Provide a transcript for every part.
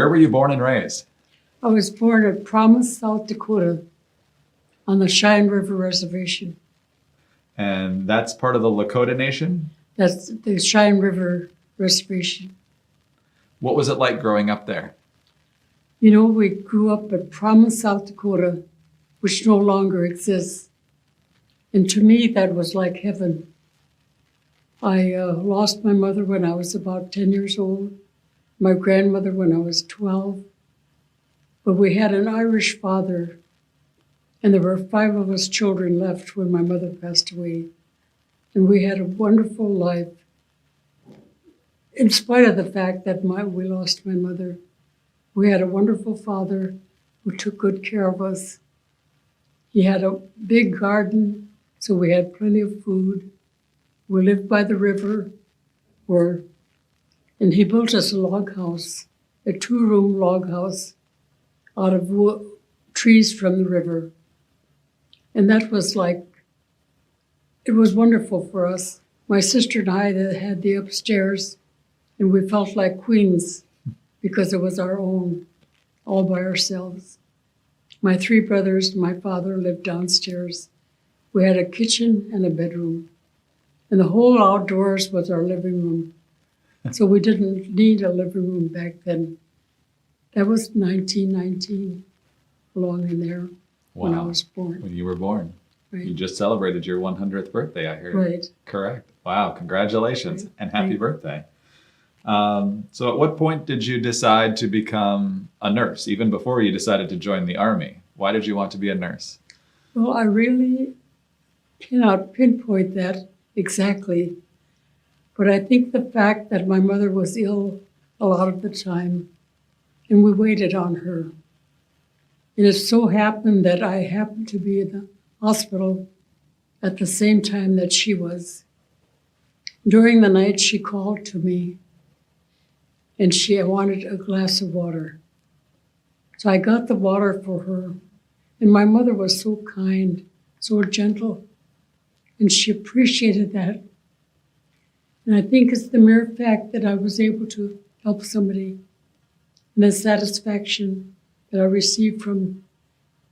Where were you born and raised? I was born at Promise, South Dakota, on the Cheyenne River Reservation. And that's part of the Lakota Nation? That's the Cheyenne River Reservation. What was it like growing up there? You know, we grew up at Promise, South Dakota, which no longer exists. And to me, that was like heaven. I lost my mother when I was about 10 years old, my grandmother when I was 12. But we had an Irish father, and there were 5 of us children left when my mother passed away. And we had a wonderful life, in spite of the fact that we lost my mother. We had a wonderful father who took good care of us. He had a big garden, so we had plenty of food. We lived by the river, and he built us a log house, a 2-room log house out of trees from the river. And that was it was wonderful for us. My sister and I had the upstairs, and we felt like queens because it was our own, all by ourselves. My 3 brothers and my father lived downstairs. We had a kitchen and a bedroom, and the whole outdoors was our living room. So we didn't need a living room back then. That was 1919, along in there. Wow. When I was born. When you were born. Right. You just celebrated your 100th birthday, I heard. Right. Correct. Wow, congratulations Right. and happy Right. birthday. So at what point did you decide to become a nurse, even before you decided to join the Army? Why did you want to be a nurse? Well, I really cannot pinpoint that exactly, but I think the fact that my mother was ill a lot of the time, and we waited on her. And it so happened that I happened to be in the hospital at the same time that she was. During the night, she called to me, and she wanted a glass of water. So I got the water for her, and my mother was so kind, so gentle, and she appreciated that. And I think it's the mere fact that I was able to help somebody, and the satisfaction that I received from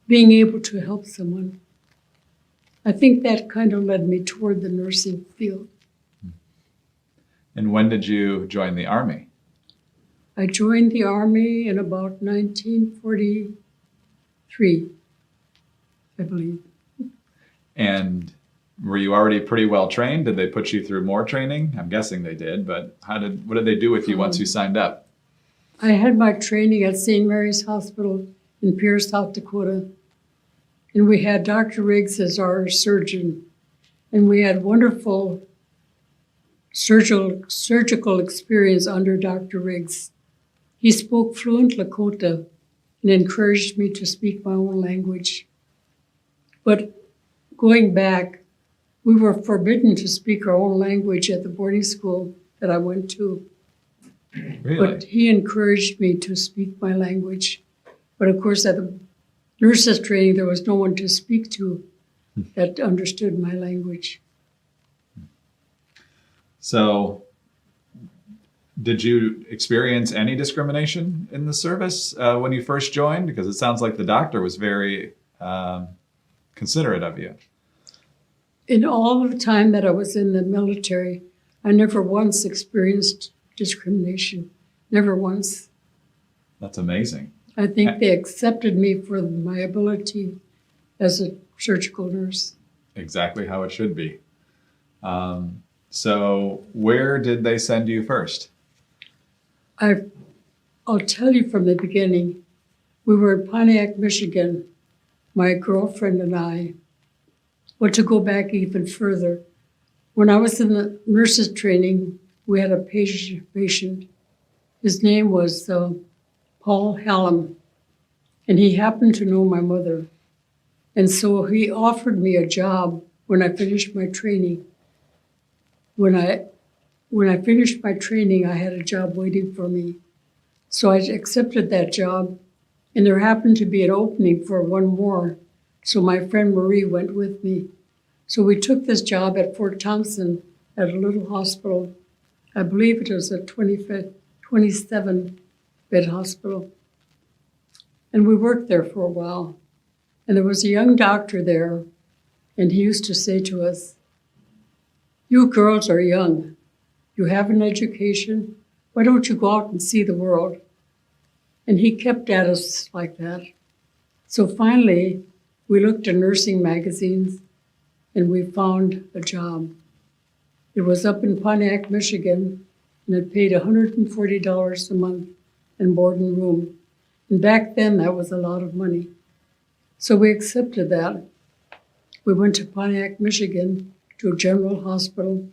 being able to help someone. I think that kind of led me toward the nursing field. And when did you join the Army? I joined the Army in about 1943, I believe. And were you already pretty well trained? Did they put you through more training? I'm guessing they did, but what did they do with you once you signed up? I had my training at St. Mary's Hospital in Pierce, South Dakota. And we had Dr. Riggs as our surgeon. And we had wonderful surgical experience under Dr. Riggs. He spoke fluent Lakota and encouraged me to speak my own language. But going back, we were forbidden to speak our own language at the boarding school that I went to. Really? But he encouraged me to speak my language. But of course, at the nurses training, there was no one to speak to that understood my language. So did you experience any discrimination in the service when you first joined? Because it sounds like the doctor was very considerate of you. In all of the time that I was in the military, I never once experienced discrimination. Never once. That's amazing. I think they accepted me for my ability as a surgical nurse. Exactly how it should be. So where did they send you first? I'll tell you from the beginning. We were in Pontiac, Michigan, my girlfriend and I. Well, to go back even further, when I was in the nurses training, we had a patient. His name was Paul Hallam, and he happened to know my mother. And so he offered me a job when I finished my training. When I finished my training, I had a job waiting for me. So I accepted that job, and there happened to be an opening for one more. So my friend Marie went with me. So we took this job at Fort Thompson at a little hospital. I believe it was a 27 bed hospital. And we worked there for a while. And there was a young doctor there, and he used to say to us, "You girls are young. You have an education. Why don't you go out and see the world?" And he kept at us like that. So finally, we looked at nursing magazines, and we found a job. It was up in Pontiac, Michigan, and it paid $140 a month and board and room. And back then, that was a lot of money. So we accepted that. We went to Pontiac, Michigan, to a general hospital.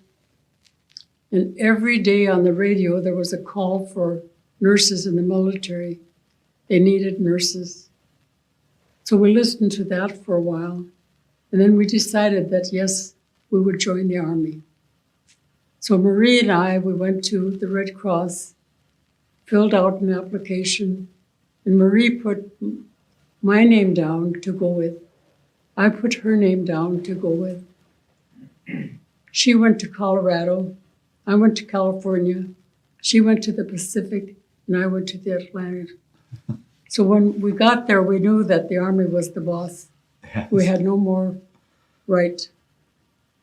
And every day on the radio, there was a call for nurses in the military. They needed nurses. So we listened to that for a while. And then we decided that, yes, we would join the Army. So Marie and I, we went to the Red Cross, filled out an application, and Marie put my name down to go with. I put her name down to go with. She went to Colorado. I went to California. She went to the Pacific, and I went to the Atlantic. So when we got there, we knew that the Army was the boss. Yes. We had no more right.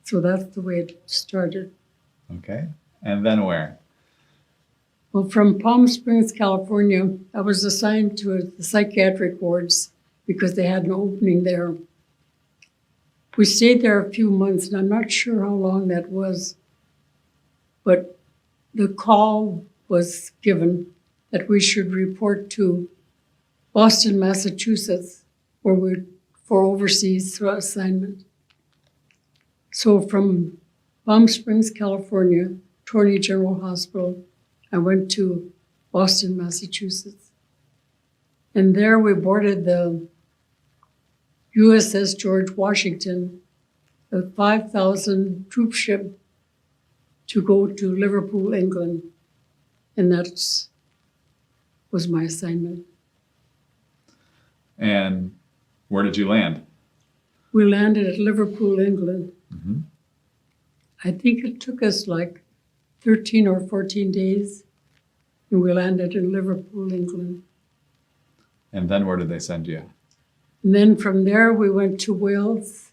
So that's the way it started. Okay. And then where? Well, from Palm Springs, California, I was assigned to the psychiatric wards because they had an opening there. We stayed there a few months, and I'm not sure how long that was, but the call was given that we should report to Boston, Massachusetts, where we for overseas assignment. So from Palm Springs, California, Torney General Hospital, I went to Boston, Massachusetts. And there we boarded the USS George Washington, a 5,000 troop ship to go to Liverpool, England. And that was my assignment. And where did you land? We landed at Liverpool, England. Mm-hmm. I think it took us like 13 or 14 days, and we landed in Liverpool, England. And then where did they send you? And then from there, we went to Wales,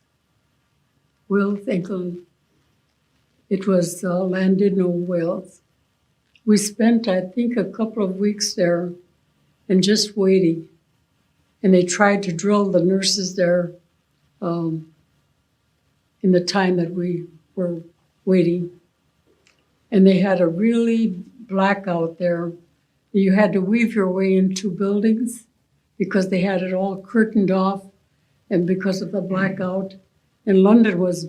England. It was Llandudno, Wales. We spent, I think, a couple of weeks there and just waiting. And they tried to drill the nurses there in the time that we were waiting. And they had a really blackout there. You had to weave your way into buildings because they had it all curtained off and because of the blackout. And London was,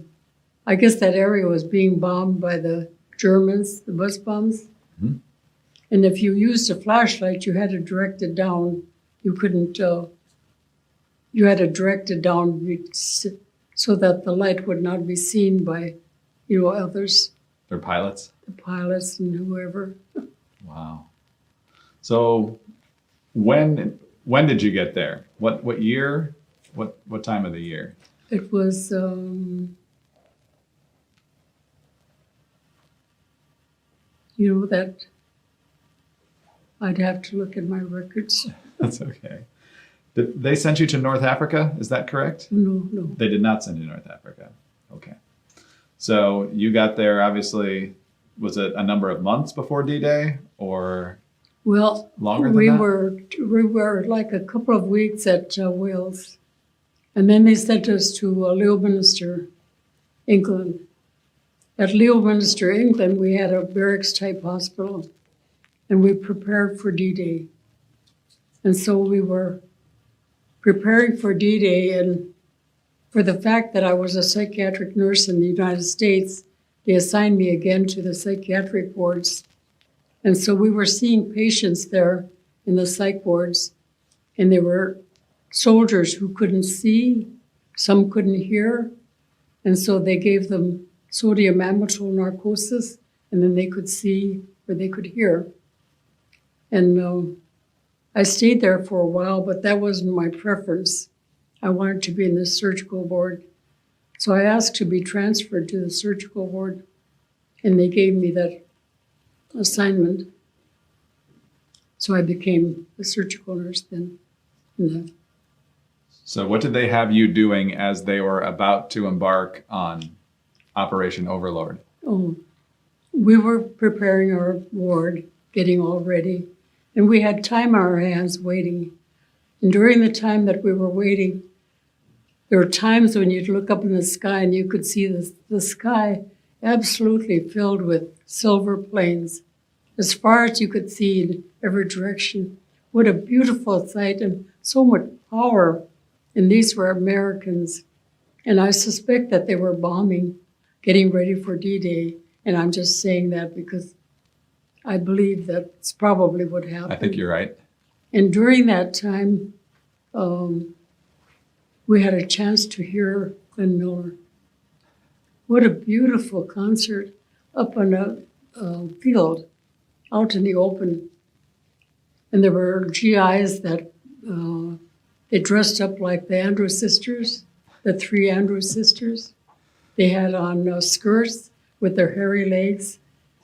I guess that area was being bombed by the Germans, the bus bombs. Mm-hmm. And if you used a flashlight, you had to direct it down. You couldn't, you had to direct it down so that the light would not be seen by, others. They're pilots? The pilots and whoever. Wow. So when did you get there? What year? What time of the year? It was that I'd have to look at my records. That's okay. They sent you to North Africa, is that correct? No. They did not send you to North Africa. Okay. So you got there, obviously, was it a number of months before D-Day or Well, longer than we that? we were like a couple of weeks at Wales. And then they sent us to Leominster, England. At Leominster, England, we had a barracks-type hospital, and we prepared for D-Day. And so we were preparing for D-Day, and for the fact that I was a psychiatric nurse in the United States, they assigned me again to the psychiatric wards. And so we were seeing patients there in the psych wards, and they were soldiers who couldn't see, some couldn't hear, and so they gave them sodium amytal narcosis, and then they could see or they could hear. And I stayed there for a while, but that wasn't my preference. I wanted to be in the surgical ward. So I asked to be transferred to the surgical ward, and they gave me that assignment. So I became a surgical nurse then. And So what did they have you doing as they were about to embark on Operation Overlord? we were preparing our ward, getting all ready, and we had time on our hands waiting. And during the time that we were waiting, there were times when you'd look up in the sky and you could see the sky absolutely filled with silver planes, as far as you could see in every direction. What a beautiful sight and so much power. And these were Americans. And I suspect that they were bombing, getting ready for D-Day. And I'm just saying that because I believe that's probably what happened. I think you're right. And during that time, we had a chance to hear Glenn Miller. What a beautiful concert up on a field, out in the open. And there were GIs that they dressed up like the Andrews sisters, the three Andrews sisters. They had on skirts with their hairy legs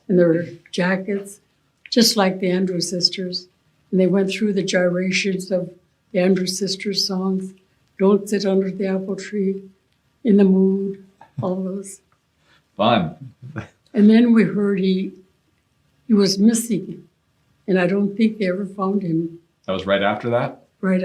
and their jackets, just like the Andrews sisters. And they went through the gyrations of the Andrews sisters songs, Don't Sit Under the Apple Tree, In the Mood, all those. Fun. And then we heard he was missing, and I don't think they ever found him. That was right after that?